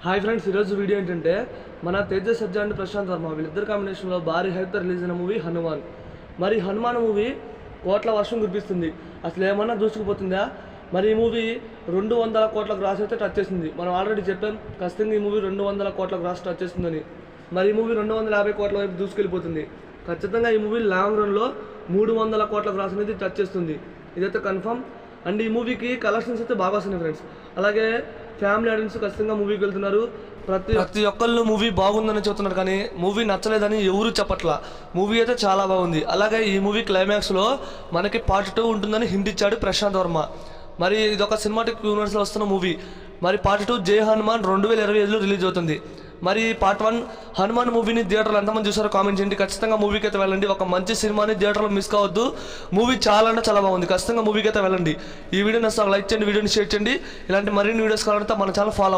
Hi friends, ఈరోజు video ఏంటంటే మన తేజ సజ్జా అండ్ ప్రశాంత్ వర్మ వీళ్ళిద్దరు కాంబినేషన్లో భారీ హైప్తో రిలీజ్ అయిన మూవీ హనుమాన్. మరి హనుమాన్ మూవీ కోట్ల వర్షం కురిపిస్తుంది, అసలు ఏమన్నా దూసుకుపోతుందా? మరి ఈ మూవీ 200 కోట్ల గ్రాస్ అయితే టచ్ చేసింది. మనం ఆల్రెడీ చెప్పాం ఖచ్చితంగా ఈ మూవీ 200 కోట్ల గ్రాస్ టచ్ చేస్తుందని. మరి ఈ మూవీ 250 కోట్ల వైపు దూసుకెళ్ళిపోతుంది. ఖచ్చితంగా ఈ మూవీ లాంగ్ రన్లో 300 కోట్ల గ్రాస్ అనేది టచ్ చేస్తుంది, ఇదైతే కన్ఫర్మ్. అండ్ ఈ మూవీకి కలెక్షన్స్ అయితే బాగా వస్తున్నాయి ఫ్రెండ్స్. అలాగే ఫ్యామిలీ ఆడియన్స్ ఖచ్చితంగా మూవీకి వెళ్తున్నారు. ప్రతి ఒక్కళ్ళు మూవీ బాగుందని చెప్తున్నారు, కానీ మూవీ నచ్చలేదని ఎవరు చెప్పట్లా. మూవీ అయితే చాలా బాగుంది. అలాగే ఈ మూవీ క్లైమాక్స్లో మనకి పార్ట్ 2 ఉంటుందని హింట్ ఇచ్చాడు ప్రశాంత్ వర్మ. మరి ఇది ఒక సినిమాటిక్ యూనివర్స్లో వస్తున్న మూవీ. మరి పార్ట్ 2 జై హనుమాన్ 2025లో రిలీజ్ అవుతుంది. మరి పార్ట్ 1 హనుమాన్ మూవీని థియేటర్లో ఎంతమంది చూసారో కామెంట్ చేయండి. ఖచ్చితంగా మూవీకి అయితే వెళ్ళండి. ఒక మంచి సినిమాని థియేటర్లో మిస్ కావద్దు. మూవీ చాలా అంటే చాలా బాగుంది. ఖచ్చితంగా మూవీకి అయితే వెళ్ళండి. ఈ వీడియోని అసలు లైక్ చేయండి, వీడియోని షేర్ చేయండి. ఇలాంటి మరిన్ని వీడియోస్ కావాలంటే మన ఛానల్ ఫాలో అవ్వండి.